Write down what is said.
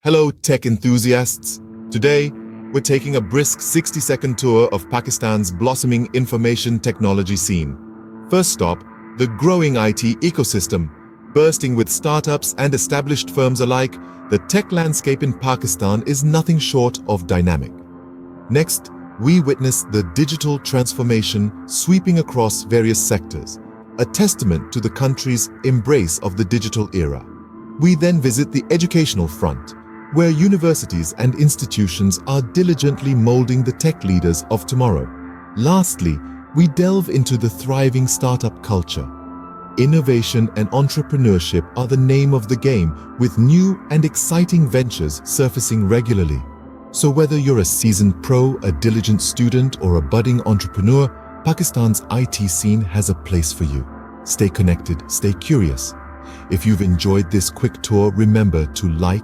Hello, tech enthusiasts. Today, we're taking a brisk 60-second tour of Pakistan's blossoming information technology scene. First stop, the growing IT ecosystem. Bursting with startups and established firms alike, the tech landscape in Pakistan is nothing short of dynamic. Next, we witness the digital transformation sweeping across various sectors, a testament to the country's embrace of the digital era. We then visit the educational front, where universities and institutions are diligently molding the tech leaders of tomorrow. Lastly, we delve into the thriving startup culture. Innovation and entrepreneurship are the name of the game, with new and exciting ventures surfacing regularly. So whether you're a seasoned pro, a diligent student, or a budding entrepreneur, Pakistan's IT scene has a place for you. Stay connected, stay curious. If you've enjoyed this quick tour, remember to like,